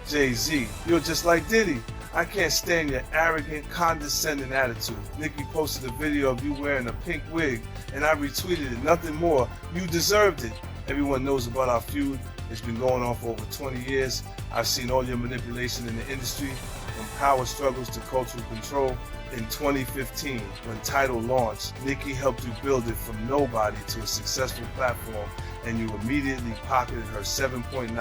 Jay-Z, you're just like Diddy. I can't stand your arrogant, condescending attitude. Nicki posted a video of you wearing a pink wig, and I retweeted it. Nothing more. You deserved it. Everyone knows about our feud. It's been going on for over 20 years. I've seen all your manipulation in the industry, from power struggles to cultural control. In 2015, when Tidal launched, Nicki helped you build it from nobody to a successful platform, and you immediately pocketed her $7.9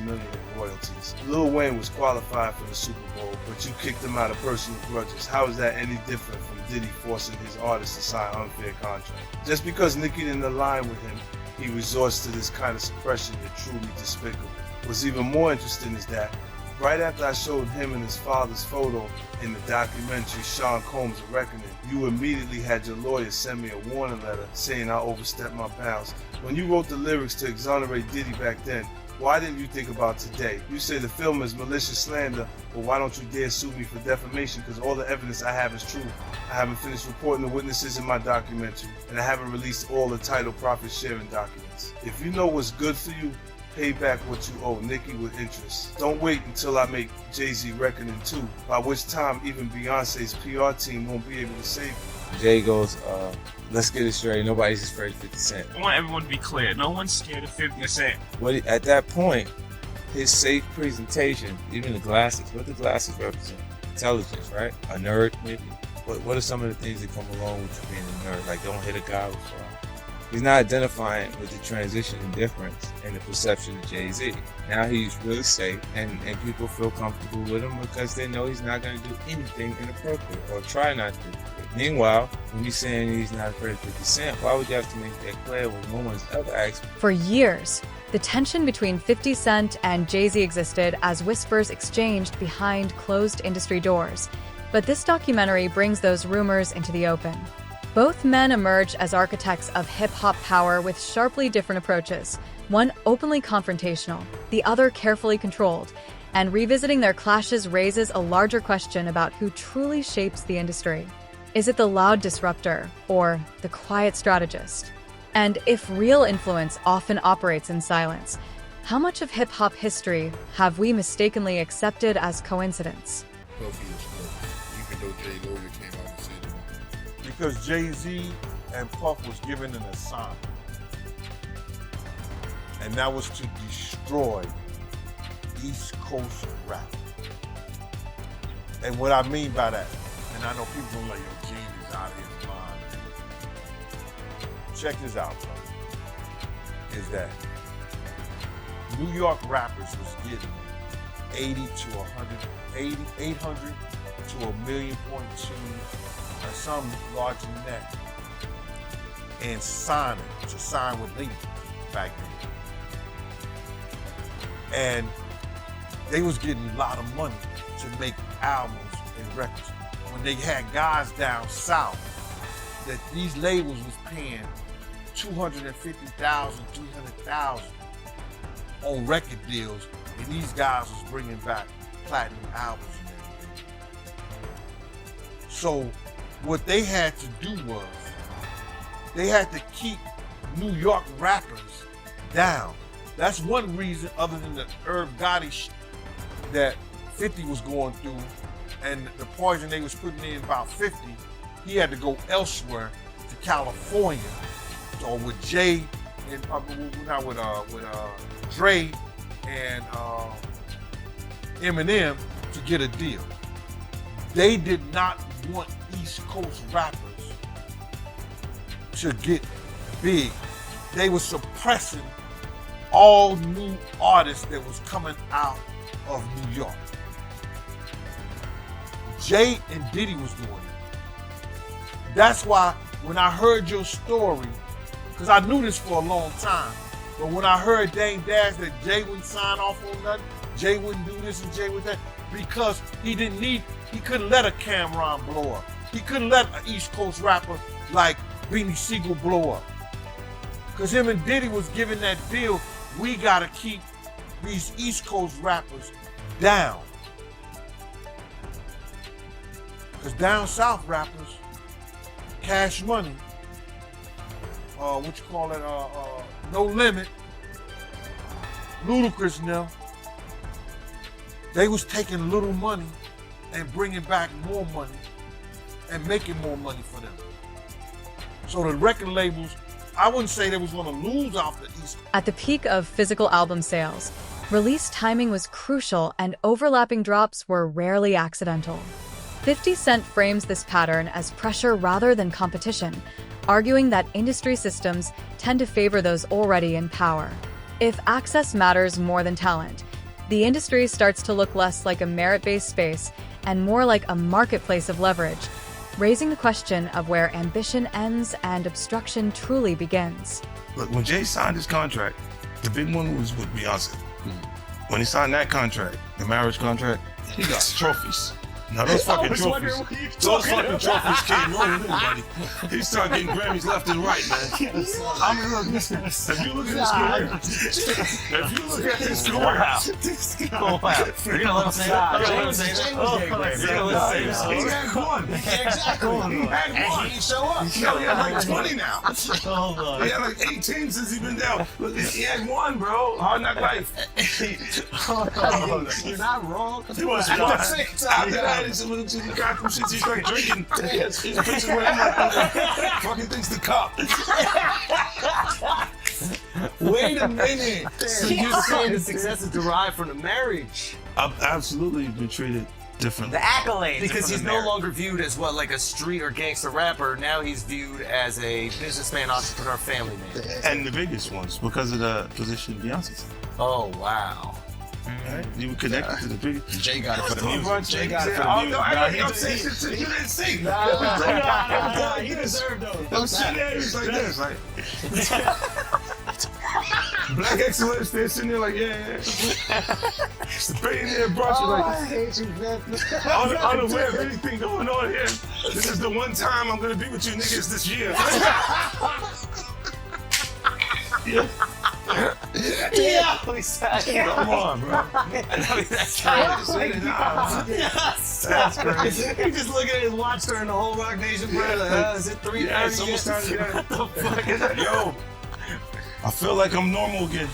million in royalties. Lil Wayne was qualified for the Super Bowl, but you kicked him out of personal grudges. How is that any different from Diddy forcing his artists to sign unfair contracts? Just because Nicki didn't align with him, he resorts to this kind of suppression that's truly despicable. What's even more interesting is that right after I showed him and his father's photo in the documentary Sean Combs' A Reckoning, you immediately had your lawyer send me a warning letter saying I overstepped my bounds. When you wrote the lyrics to exonerate Diddy back then, why didn't you think about today? You say the film is malicious slander, but why don't you dare sue me for defamation? Because all the evidence I have is true. I haven't finished reporting the witnesses in my documentary, and I haven't released all the Tidal profit sharing documents. If you know what's good for you, pay back what you owe Nicki with interest. Don't wait until I make Jay-Z Reckoning 2, by which time even Beyonce's PR team won't be able to save you. Jay goes, let's get it straight. Nobody's afraid of 50 Cent. I want everyone to be clear. No one's scared of 50 Cent. At that point, his safe presentation, even the glasses, what do the glasses represent? Intelligence, right? A nerd, maybe? What are some of the things that come along with being a nerd? Like, don't hit a guy with fire. He's not identifying with the transition and difference in the perception of Jay-Z. Now he's really safe, and people feel comfortable with him because they know he's not going to do anything inappropriate or try not to. Meanwhile, when he's saying he's not afraid of 50 Cent, why would you have to make that clear when no one's ever asked him? For years, the tension between 50 Cent and Jay-Z existed as whispers exchanged behind closed industry doors. But this documentary brings those rumors into the open. Both men emerge as architects of hip-hop power with sharply different approaches, one openly confrontational, the other carefully controlled, and revisiting their clashes raises a larger question about who truly shapes the industry. Is it the loud disruptor or the quiet strategist? And if real influence often operates in silence, how much of hip-hop history have we mistakenly accepted as coincidence? Even though Jay lawyer came out and said it. Because Jay-Z and Puff was given an assignment. And that was to destroy East Coast rap. And what I mean by that, and I know people are like, yo, Gene is out of his mind. Check this out, brother. Is that New York rappers was getting 80 to 100, 800 to $1.2 million or some larger net, and sign with labels back then. And they was getting a lot of money to make albums and records. When they had guys down south that these labels was paying $250,000, $300,000 on record deals, and these guys was bringing back platinum albums and everything. So what they had to do was they had to keep New York rappers down. That's one reason, other than the Irv Gotti shit that 50 was going through and the poison they was putting in about 50, he had to go elsewhere to California, or with Jay and not with Dre and Eminem to get a deal. They did not want East Coast rappers to get big. They were suppressing all new artists that was coming out of New York. Jay and Diddy was doing it. That's why when I heard your story, because I knew this for a long time, but when I heard Dame Dash that Jay wouldn't sign off on nothing, Jay wouldn't do this and Jay would that, because he couldn't let a Cameron blow up. He couldn't let an East Coast rapper like Beanie Siegel blow up. Because him and Diddy was giving that deal, we gotta keep these East Coast rappers down. Because down south rappers, Cash Money, No Limit, Ludacris now, They was taking little money and bringing back more money and making more money for them. So the record labels, I wouldn't say they was gonna lose off the East. At the peak of physical album sales, release timing was crucial and overlapping drops were rarely accidental. 50 Cent frames this pattern as pressure rather than competition, arguing that industry systems tend to favor those already in power. If access matters more than talent, the industry starts to look less like a merit-based space and more like a marketplace of leverage, raising the question of where ambition ends and obstruction truly begins. Look, when Jay signed his contract, the big one was with Beyonce. When he signed that contract, the marriage contract, he got trophies. Now those fucking trophies, came rolling in, buddy. He started getting Grammys left and right, man. I mean, look, if you look at his career, You're gonna let him say that? He had one. Exactly. He had one. He didn't show up. He had like 20 now. He had like 18 since he's been down. But he had one, bro. Hard Knock Life. You're not wrong. He was one. After that, he got some shit. He started drinking. His pictures with him like fucking things to cop. Wait a minute. So you're saying the success is derived from the marriage? I've absolutely been treated differently. The accolades. Because he's no longer viewed as what, like a street or gangster rapper. Now he's viewed as a businessman, entrepreneur, family man. And the biggest ones because of the position Beyonce's in. Oh wow. Right? You were connected to the biggest. Jay got it for the music. Jay got it for the Oh, music. no, I didn't say shit to you. You didn't sing. He deserved those. I'm sitting there, it's like this, like. Black excellence, they're sitting there like, yeah. It's the billionaire brunch, like. I hate you, man. Unaware of anything going on here. This is the one time I'm gonna be with you niggas this year. Yeah, we said. Come on, bro. That's crazy. He just looking at his watch during the whole Rock Nation prayer. Like, is it 3:30? Yeah, it's almost time to get out. What the fuck? Yo, I feel like I'm normal again.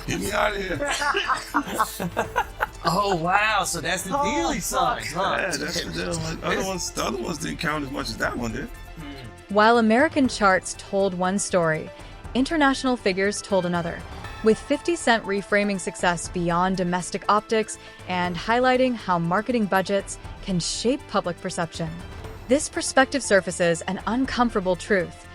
Get me out of here. Oh wow, so that's the deal he signed, huh? Yeah, that's the deal. Like, the other ones didn't count as much as that one did. While American charts told one story, international figures told another, with 50 Cent reframing success beyond domestic optics and highlighting how marketing budgets can shape public perception. This perspective surfaces an uncomfortable truth.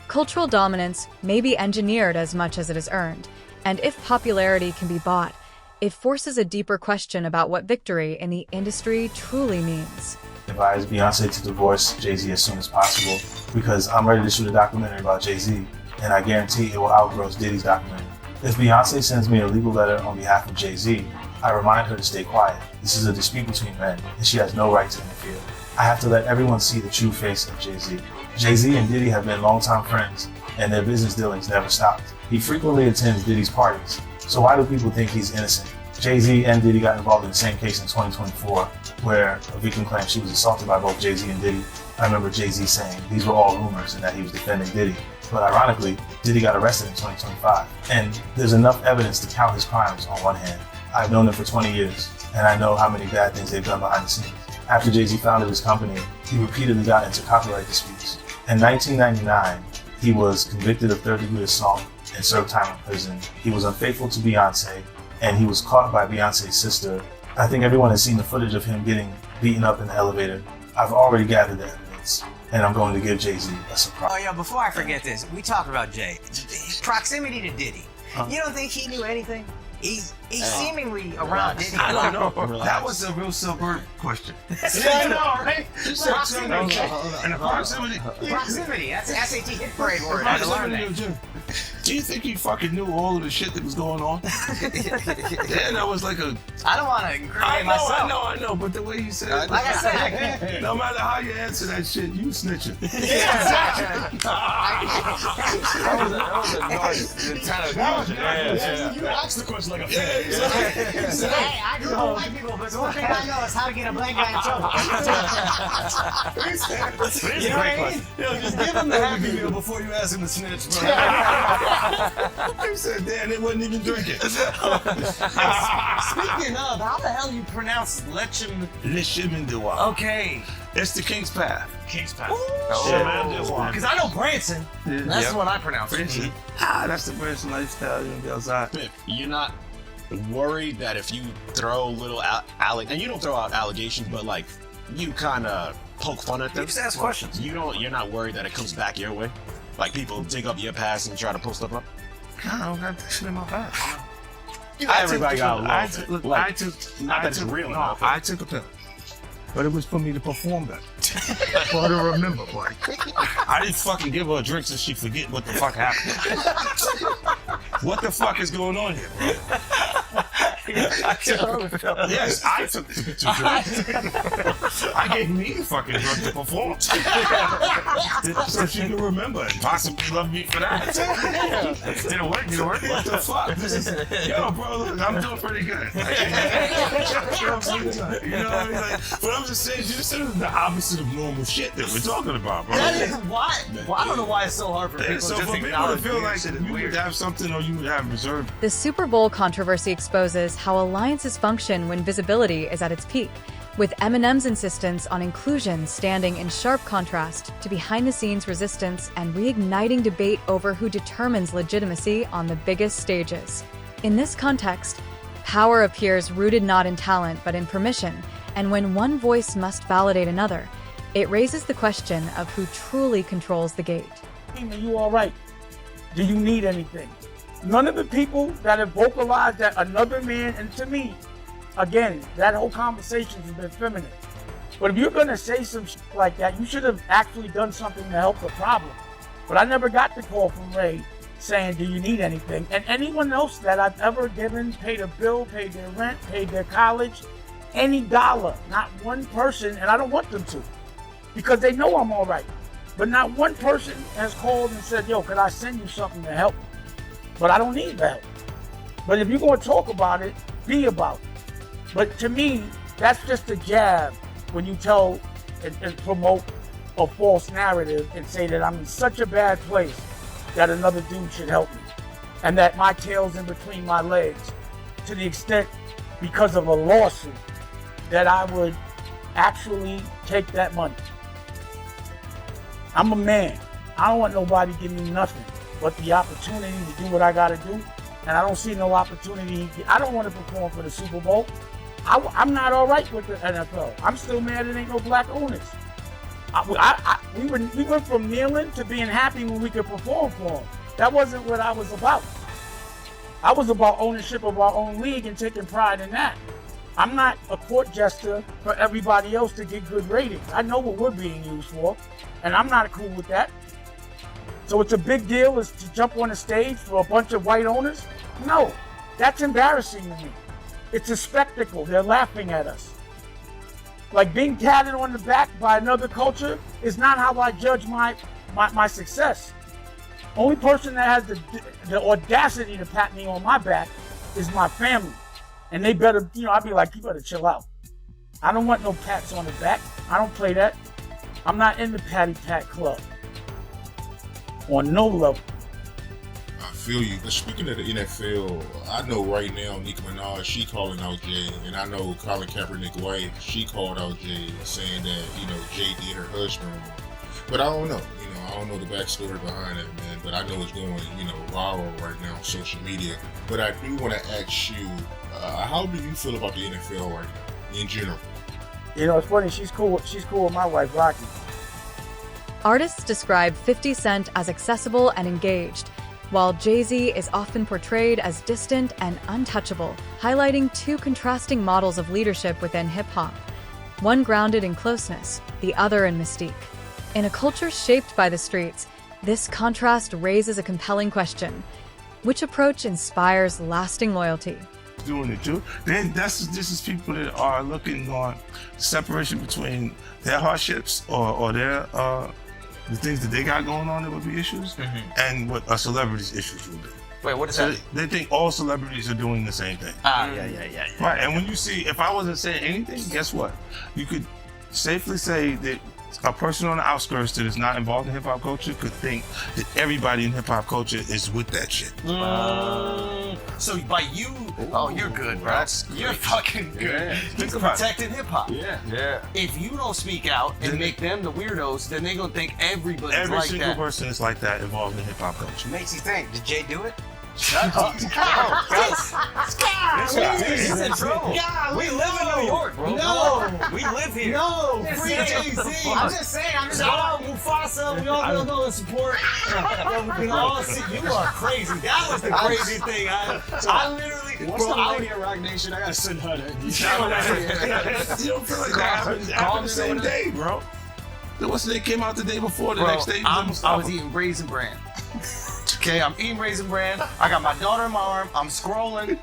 Cultural dominance may be engineered as much as it is earned, and if popularity can be bought, it forces a deeper question about what victory in the industry truly means. Advise Beyonce to divorce Jay-Z as soon as possible because I'm ready to shoot a documentary about Jay-Z, and I guarantee it will outgrow Diddy's documentary. If Beyonce sends me a legal letter on behalf of Jay-Z, I remind her to stay quiet. This is a dispute between men, and she has no right to interfere. I have to let everyone see the true face of Jay-Z. Jay-Z and Diddy have been longtime friends, and their business dealings never stopped. He frequently attends Diddy's parties, so why do people think he's innocent? Jay-Z and Diddy got involved in the same case in 2024, where a victim claimed she was assaulted by both Jay-Z and Diddy. I remember Jay-Z saying these were all rumors and that he was defending Diddy. But ironically, Diddy got arrested in 2025, and there's enough evidence to count his crimes on one hand. I've known them for 20 years, and I know how many bad things they've done behind the scenes. After Jay-Z founded his company, he repeatedly got into copyright disputes. In 1999, he was convicted of third-degree assault and served time in prison. He was unfaithful to Beyonce, and he was caught by Beyonce's sister. I think everyone has seen the footage of him getting beaten up in the elevator. I've already gathered the evidence, and I'm going to give Jay-Z a surprise. Oh, yeah, before I forget this, we talked about Jay. Proximity to Diddy. You don't think he knew anything? He's seemingly around Diddy. I don't know. That was a real silver question. Yeah, I know, right? Proximity. And the proximity. Proximity. That's the SAT hit parade word. I had to learn that. Do you think he fucking knew all of the shit that was going on? Yeah, that was like a I don't want to incriminate myself. I know, but the way you said it, Like I said, I can't. no matter how you answer that shit, you snitching. Yeah, exactly. That was a nice. You asked the question like a fan. Hey, I grew up with white people, but the one thing I know is how to get a black guy in trouble. You know what I mean? Yo, just give him the Happy Meal before you ask him to snitch, bro. You said, damn, they wasn't even drinking. Speaking of, how the hell you pronounce Lechem? Lishimindua. Okay. It's the King's Path. King's Path. Because I know Branson. That's Yep. what I pronounce. Branson. That's the Branson lifestyle. You be outside. You're not worried that if you throw little and you don't throw out allegations, but like you kind of poke fun at them. You just ask questions. You're not worried that it comes back your way. Like people dig up your past and try to pull stuff up. I don't got that shit in my past. Everybody got a little I bit. took, look, Like, I took, not I that it's took, real no, enough. I took a pill, but it was for me to perform better. For her to remember, boy. I didn't fucking give her a drink so she forget what the fuck happened. What the fuck is going on here, bro? Yes, I took the drinks. I gave me the fucking drink to perform. So she can remember and possibly love me for that. Didn't work, What the fuck? Yo, bro, look, I'm doing pretty good. You know what I mean? Like, but I'm just saying, this is the opposite of normal shit that we're talking about, bro. That is why. Well, I don't know why it's so hard for people So to just for people to acknowledge feel weird like shit is you weird. would have something or you would have reserved. The Super Bowl controversy exposes how alliances function when visibility is at its peak, with Eminem's insistence on inclusion standing in sharp contrast to behind-the-scenes resistance and reigniting debate over who determines legitimacy on the biggest stages. In this context, power appears rooted not in talent but in permission, and when one voice must validate another, it raises the question of who truly controls the gate. Are you all right? Do you need anything? None of the people that have vocalized that another man, and to me, again, that whole conversation has been feminine. But if you're gonna say some shit like that, you should have actually done something to help the problem. But I never got the call from Ray saying, do you need anything? And anyone else that I've ever given, paid a bill, paid their rent, paid their college, any dollar, not one person, and I don't want them to, because they know I'm all right. But not one person has called and said, yo, could I send you something to help? But I don't need the help. But if you're going to talk about it, be about it. But to me, that's just a jab when you tell and promote a false narrative and say that I'm in such a bad place that another dude should help me. And that my tail's in between my legs to the extent, because of a lawsuit, that I would actually take that money. I'm a man. I don't want nobody to give me nothing but the opportunity to do what I gotta do. And I don't see no opportunity. I don't want to perform for the Super Bowl. I'm not all right with the NFL. I'm still mad it ain't no black owners. We went from kneeling to being happy when we could perform for them. That wasn't what I was about. I was about ownership of our own league and taking pride in that. I'm not a court jester for everybody else to get good ratings. I know what we're being used for, and I'm not cool with that. So it's a big deal is to jump on a stage for a bunch of white owners? No, that's embarrassing to me. It's a spectacle. They're laughing at us. Like being patted on the back by another culture is not how I judge my success. Only person that has the audacity to pat me on my back is my family. And they better, I'd be like, you better chill out. I don't want no pats on the back. I don't play that. I'm not in the patty pat club. On no level. I feel you. But speaking of the NFL, I know right now Nicki Minaj, she calling out Jay, and I know Colin Kaepernick's wife, she called out Jay, saying that Jay did her husband wrong. But I don't know. I don't know the backstory behind it, man. But I know it's going, viral right now on social media. But I do want to ask you, how do you feel about the NFL right now, in general? It's funny. She's cool with my wife, Rocky. Artists describe 50 Cent as accessible and engaged, while Jay-Z is often portrayed as distant and untouchable, highlighting two contrasting models of leadership within hip-hop, one grounded in closeness, the other in mystique. In a culture shaped by the streets, this contrast raises a compelling question. Which approach inspires lasting loyalty? doing it too. This is people that are looking on separation between their hardships or their the things that they got going on that would be issues, and what a celebrity's issues would be. Wait, what is So that? they think all celebrities are doing the same thing. Yeah. Right, and when you see, if I wasn't saying anything, guess what? You could safely say that a person on the outskirts that is not involved in hip hop culture could think that everybody in hip hop culture is with that shit. So by you, you're good, bro. You're fucking good. Think You're about it. protecting hip hop. Yeah. If you don't speak out and make them the weirdos, then they gonna think everybody's Every like single that. person is like that involved in hip hop culture. Makes you think, did Jay do it? Shut up. He's in trouble. We live in New York, bro. No. We live here. No, free Jay-Z. I'm just saying, Shout out Mufasa. We all gonna go and support. We can all see you are crazy. That was the crazy thing. I literally, What's bro, the lady at Rock Nation? I gotta send her that. You don't feel like that happened the same day, bro. What's the day came out the day before, the next day? I was eating Raisin Bran. Okay, I'm eating Raisin Bran. I got my daughter in my arm. I'm scrolling.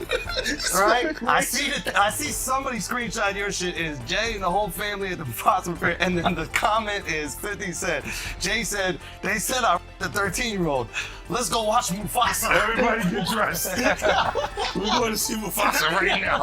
Right? I see somebody screenshot your shit. Is Jay and the whole family at the Mufasa Fair, and then the comment is 50 Cent. Jay said, they said I the 13-year-old. Let's go watch Mufasa. Everybody get dressed. We're going to see Mufasa right now.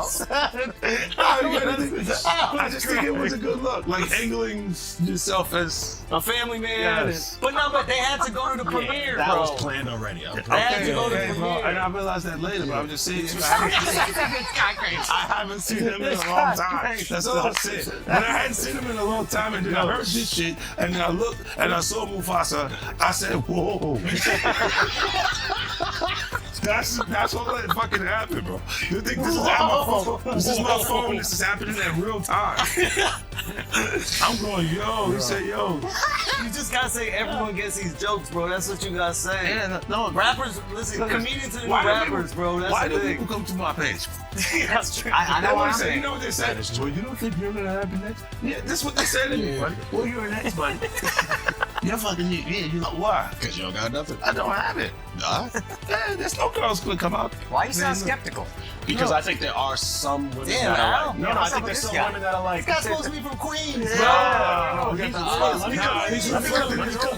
I just think it was a good look, like angling yourself as a family man. Yes. But they had to go to the premiere, That bro. was planned already. They had to go to the bro. premiere. And I realized that later, but I'm just saying to you, I haven't seen him in a long time. That's all I said. When I hadn't seen him in a long time, and then I heard this shit, and then I looked and I saw Mufasa, I said, whoa. That's what fucking happened, bro. You think this is on my phone? This is my phone. This is happening in real time. I'm going, yo. He said, yo. You just gotta say everyone gets these jokes, bro. That's what you gotta say. Yeah, no, rappers, listen, comedians and why do rappers, people- bro. That's Why the do thing. people come to my page? That's true. I know what I'm You saying. know what they said? Well, you don't think you're gonna have an ex? Yeah, that's what they said to me, buddy. Well, you're an ex, buddy. You're fucking, you know why? Because you don't got nothing. I don't have it. Yeah, there's no girls gonna come out. Why you sound skeptical? Because I think there are some women Damn, that are Al. like, no, I think there's some women that are like, This guy's supposed to be from Queens, bro. He's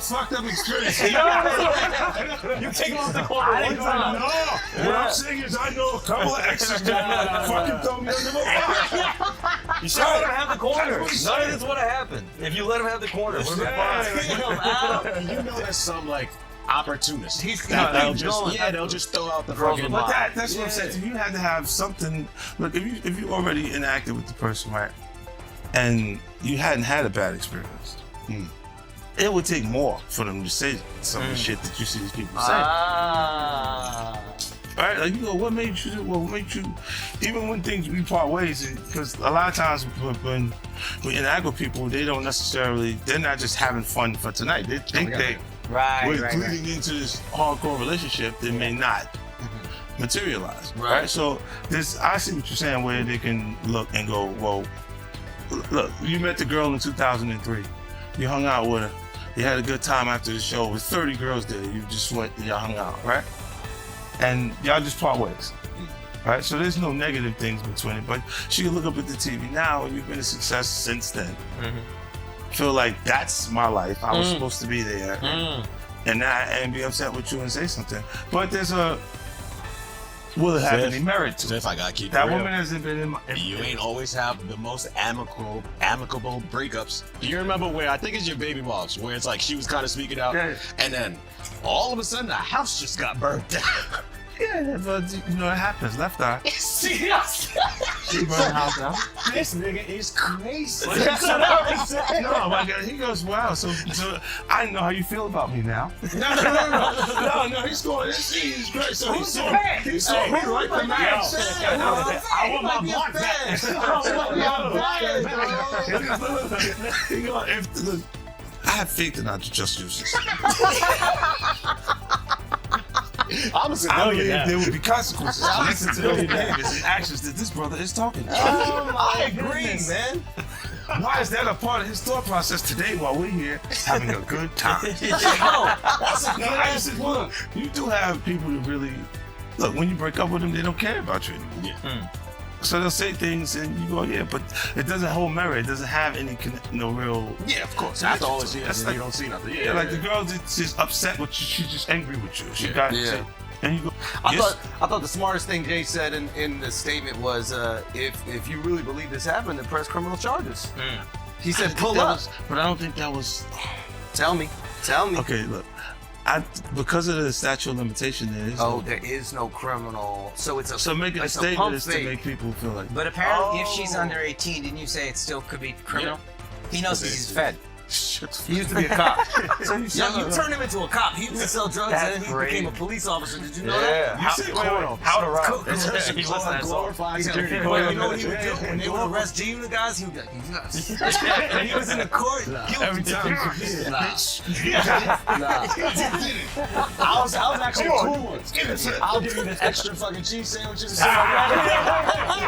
fucked up experience. you take him off the corner one time. No, what I'm saying is I know a couple of exes that fucking throw me under the You should let him have the corner. None of this would have happened if you let him have the corner. We're fine. You know there's some like opportunists. He's They'll just throw out the fucking But line. that's what I'm saying. You had to have something. Look, if you already interacted with the person, right, and you hadn't had a bad experience, it would take more for them to say some of the shit that you see these people say. Right? Like, you go, what made you, even when things, we part ways, because a lot of times when we interact with people, they're not just having fun for tonight. They think we're leading into this hardcore relationship that may not materialize. Right? So I see what you're saying, where they can look and go, well, look, you met the girl in 2003. You hung out with her. You had a good time after the show. With 30 girls there, you just went and y'all hung out, right? And y'all just part ways, right? So there's no negative things between it, but she can look up at the TV now, and you've been a success since then. Feel like that's my life. I was supposed to be there, and be upset with you and say something. But will it have any merit to it? If I gotta keep That it real, woman hasn't been in my. you ain't always have the most amicable breakups. Do you remember where, I think it's your baby moms, where it's like she was kind of speaking out, and then all of a sudden the house just got burnt down. Yeah, but you know it happens. Left eye. She She burned the house down. This nigga is crazy. No, my God, he goes, wow. So I know how you feel about me now. No. He's going. He's great. So he saw me right the match. I want my block back. I have faith in our justice system. I'm a I civilian believe now. there will be consequences. Listen to the behaviors and actions that this brother is talking about. I agree, man. Why is that a part of his thought process today while we're here having a good time? That's a good I just said, look, you do have people that really look, when you break up with them, they don't care about you anymore. Yeah. So they'll say things and you go, yeah, but it doesn't hold merit. It doesn't have any real. Yeah, of course. That's all it is. That's And like, you don't see nothing. yeah, like the girl that's just upset with you. She's just angry with you. She got and you go. I thought the smartest thing Jay said in the statement was, if you really believe this happened, then press criminal charges. He said pull up. But I don't think that was. Tell me. Okay, look. Because of the statute of limitation, there is no criminal. So it's a so making a statement is to make people feel like. But apparently, if she's under 18, didn't you say it still could be criminal? He knows he's fed. He used to be a cop. So you turned him into a cop. He used to sell drugs and then he became a police officer. Did you know that? How to run? He glorified security. Well, you know what he would do? When they would arrest G-Unit guys, he would be like, and he was in the court. Every time. I was actually cool ones. I'll give you this extra fucking cheese sandwiches and stuff like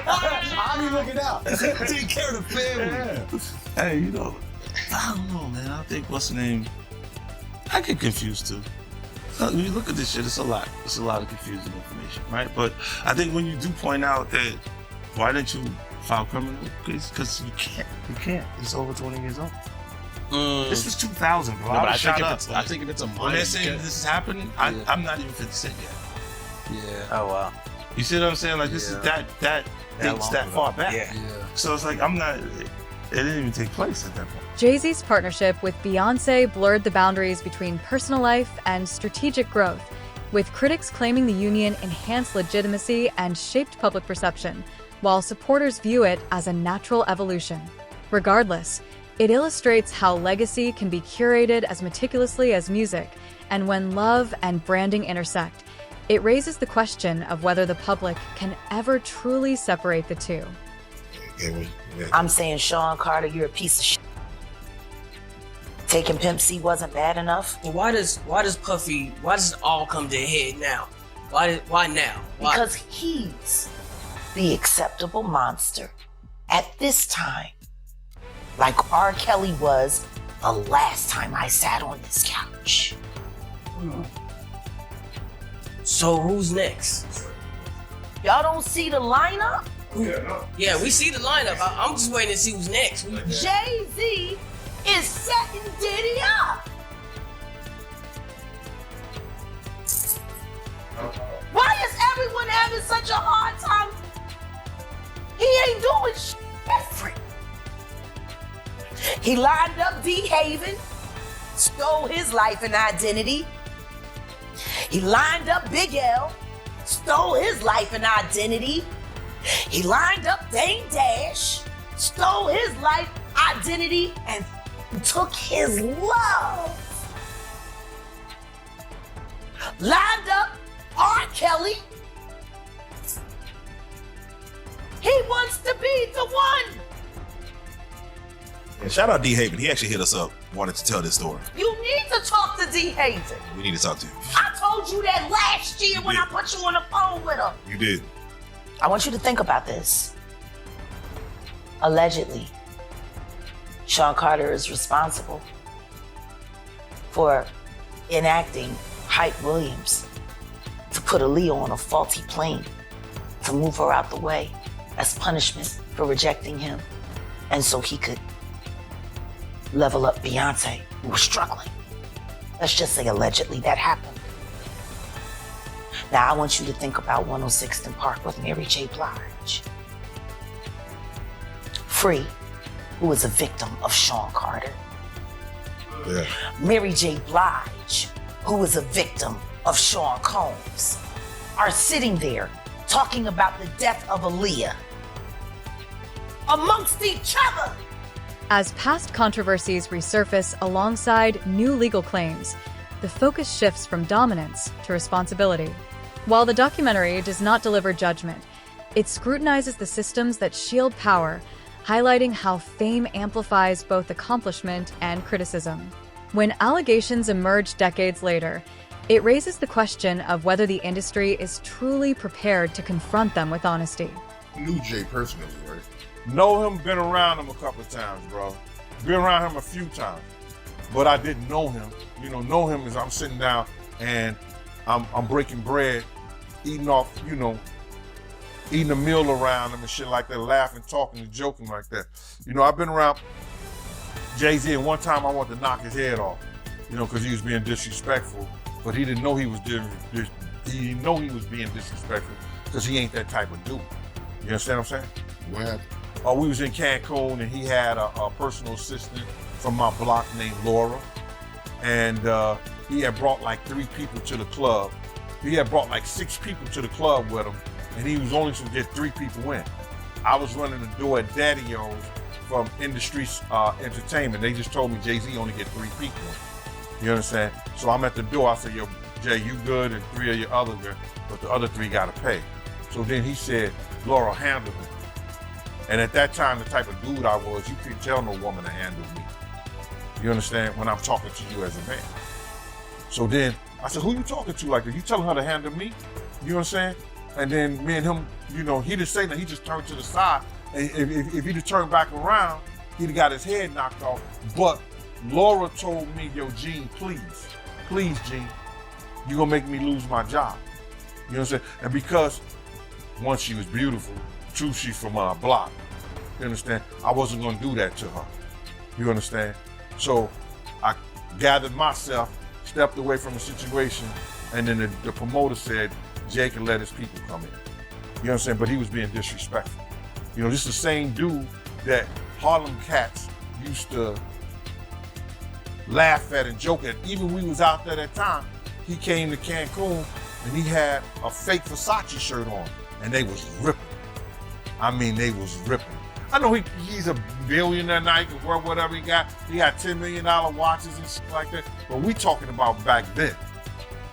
that. I'll be looking out. Take care of the family. Hey, you know, I don't know, man. I think what's the name? I get confused too. When you look at this shit, it's a lot. It's a lot of confusing information, right? But I think when you do point out that, why didn't you file criminal case? Because you can't. You can't. It's over 20 years old. This was 2000, bro. No, but I think if it's a minor, when they're saying this is happening, I'm not even 50 Cent yet. Yeah. Oh wow. You see what I'm saying? Like this is that dates that far back. Yeah. So it's like I'm not. It didn't even take place at that point. Jay-Z's partnership with Beyoncé blurred the boundaries between personal life and strategic growth, with critics claiming the union enhanced legitimacy and shaped public perception, while supporters view it as a natural evolution. Regardless, it illustrates how legacy can be curated as meticulously as music, and when love and branding intersect, it raises the question of whether the public can ever truly separate the two. I'm saying, Sean Carter, you're a piece of shit. Taking Pimp C wasn't bad enough. Well, why does it all come to a head now? Why now? Why? Because he's the acceptable monster at this time. Like R. Kelly was the last time I sat on this couch. So who's next? Y'all don't see the lineup? Yeah, we see the lineup. I'm just waiting to see who's next. Jay-Z is setting Diddy up. Why is everyone having such a hard time? He ain't doing shit different. He lined up D. Haven, stole his life and identity. He lined up Big L, stole his life and identity. He lined up Dame Dash, stole his life, identity, and took his love. Lined up R. Kelly. He wants to be the one. And shout out D. Haven. He actually hit us up, wanted to tell this story. You need to talk to D. Haven. We need to talk to him. I told you that last year when I put you on the phone with him. You did. I want you to think about this. Allegedly, Sean Carter is responsible for enacting Hype Williams to put Aaliyah on a faulty plane to move her out the way as punishment for rejecting him, and so he could level up Beyonce, who was struggling. Let's just say allegedly that happened. Now I want you to think about 106th and Park with Mary J. Blige. Free, who was a victim of Sean Carter. Yeah. Mary J. Blige, who was a victim of Sean Combs, are sitting there talking about the death of Aaliyah amongst each other. As past controversies resurface alongside new legal claims, the focus shifts from dominance to responsibility. While the documentary does not deliver judgment, it scrutinizes the systems that shield power, highlighting how fame amplifies both accomplishment and criticism. When allegations emerge decades later, it raises the question of whether the industry is truly prepared to confront them with honesty. Knew Jay personally, right? Know him, been around him a couple of times, bro. Been around him a few times. But I didn't know him. Know him as I'm sitting down and I'm breaking bread, eating off, eating a meal around him and shit like that, laughing, talking, and joking like that. I've been around Jay-Z, and one time I wanted to knock his head off, because he was being disrespectful, but he didn't know he was being disrespectful because he ain't that type of dude. You understand what I'm saying? What happened? We was in Cancun, and he had a personal assistant from my block named Laura, and he had brought like 3 people to the club. He had brought like 6 people to the club with him, and he was only supposed to get 3 people in. I was running the door at Daddy-O's from Industry Entertainment. They just told me Jay-Z only get 3 people in. You understand? So I'm at the door. I said, yo, Jay, you good, and 3 of your other good, but the other 3 gotta pay. So then he said, Laura, handle him. And at that time, the type of dude I was, you couldn't tell no woman to handle me. You understand? When I'm talking to you as a man. So then I said, who you talking to like that? You telling her to handle me? You understand? And then me and him, he didn't say that. He just turned to the side. And if he'd have turned back around, he'd have got his head knocked off. But Laura told me, yo, Gene, please, Gene, you're gonna make me lose my job. You know what I'm saying? And because, one, she was beautiful, 2, she's from our block. You understand? I wasn't gonna do that to her. You understand? So I gathered myself, stepped away from the situation, and then the promoter said Jay can let his people come in. You know what I'm saying? But he was being disrespectful. This is the same dude that Harlem Cats used to laugh at and joke at. Even when we was out there that time, he came to Cancun and he had a fake Versace shirt on, and they was ripping. I mean, they was ripping. I know he's a billionaire now, he can wear whatever he got. He got $10 million watches and shit like that. But we talking about back then.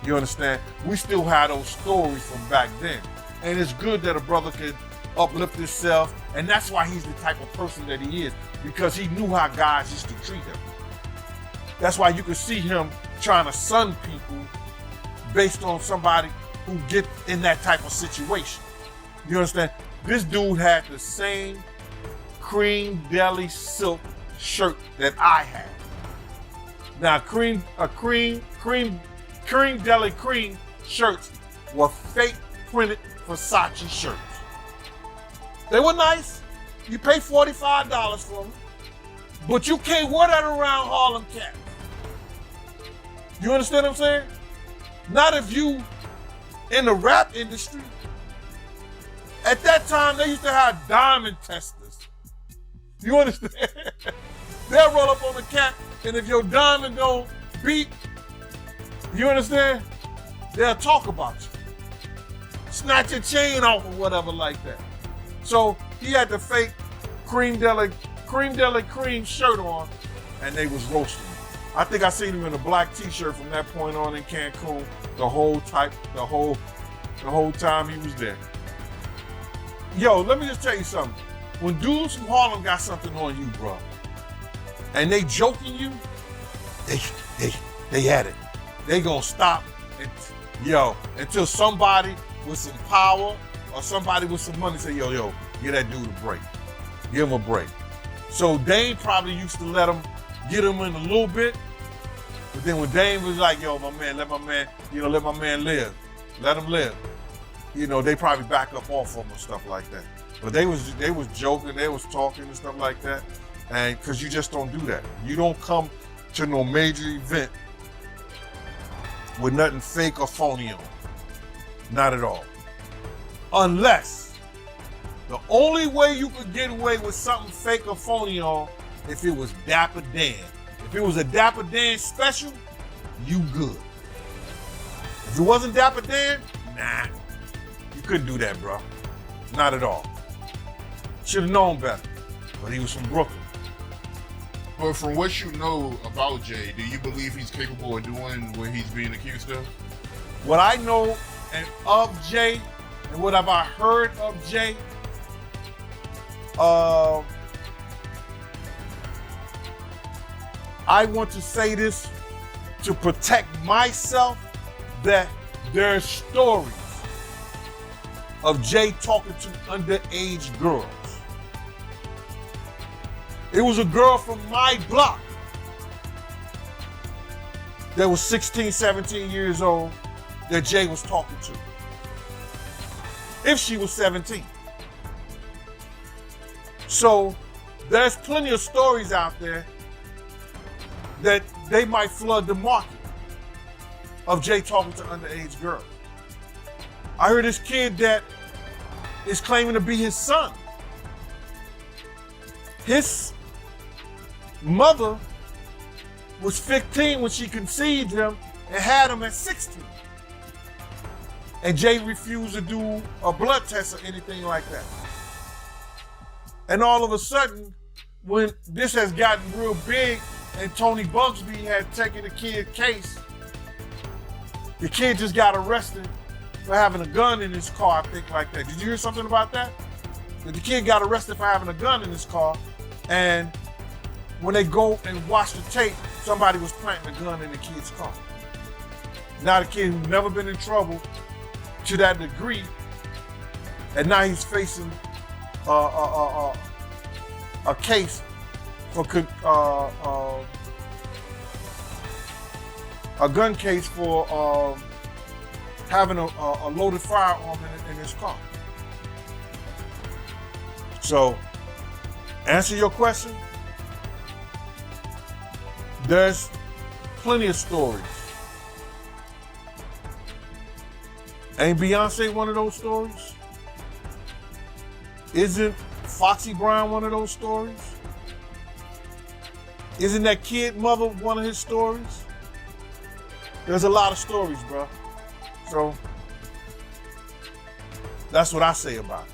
You understand? We still have those stories from back then. And it's good that a brother could uplift himself. And that's why he's the type of person that he is. Because he knew how guys used to treat him. That's why you can see him trying to sun people based on somebody who get in that type of situation. You understand? This dude had the same cream deli silk shirt that I had. Now, cream deli cream shirts were fake printed Versace shirts. They were nice. You pay $45 for them, but you can't wear that around Harlem Cats. You understand what I'm saying? Not if you in the rap industry. At that time, they used to have diamond testers. You understand? They'll roll up on the cat, and if your diamond don't beat, you understand? They'll talk about you. Snatch your chain off or whatever like that. So he had the fake cream deli cream shirt on, and they was roasting him. I think I seen him in a black t-shirt from that point on in Cancun the whole time he was there. Yo, let me just tell you something. When dudes from Harlem got something on you, bro, and they joking you, they had it. They gonna stop until somebody with some power or somebody with some money say, yo, give that dude a break. Give him a break. So Dame probably used to let him in a little bit, but then when Dame was like, yo, my man, let my man live. Let him live. They probably back up off him and stuff like that. But they was joking, they was talking and stuff like that. And because you just don't do that. You don't come to no major event with nothing fake or phony on. Not at all. Unless the only way you could get away with something fake or phony on if it was Dapper Dan. If it was a Dapper Dan special, you good. If it wasn't Dapper Dan, nah. You couldn't do that, bro. Not at all. Should have known better. But he was from Brooklyn. But from what you know about Jay, do you believe he's capable of doing what he's being accused of? What I know of Jay, and what have I heard of Jay, I want to say this to protect myself, that there are stories of Jay talking to underage girls. It was a girl from my block that was 16, 17 years old that Jay was talking to. if she was 17. So there's plenty of stories out there that they might flood the market of Jay talking to underage girls. I heard this kid that is claiming to be his son. His mother was 15 when she conceived him and had him at 16. And Jay refused to do a blood test or anything like that. And all of a sudden, when this has gotten real big and Tony Bugsby had taken the kid's case, the kid just got arrested for having a gun in his car, I think like that. Did you hear something about that? That the kid got arrested for having a gun in his car, and when they go and watch the tape, somebody was planting a gun in the kid's car. Now the kid who's never been in trouble to that degree, and now he's facing a case for a gun case for having a loaded firearm in his car. So, answer your question. There's plenty of stories. Ain't Beyonce one of those stories? Isn't Foxy Brown one of those stories? Isn't that kid mother one of his stories? There's a lot of stories, bro. So that's what I say about it.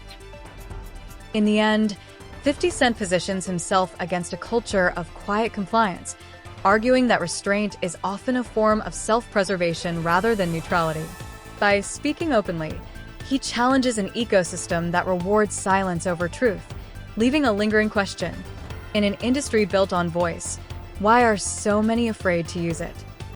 In the end, 50 Cent positions himself against a culture of quiet compliance, arguing that restraint is often a form of self-preservation rather than neutrality. By speaking openly, he challenges an ecosystem that rewards silence over truth, leaving a lingering question. In an industry built on voice, why are so many afraid to use it?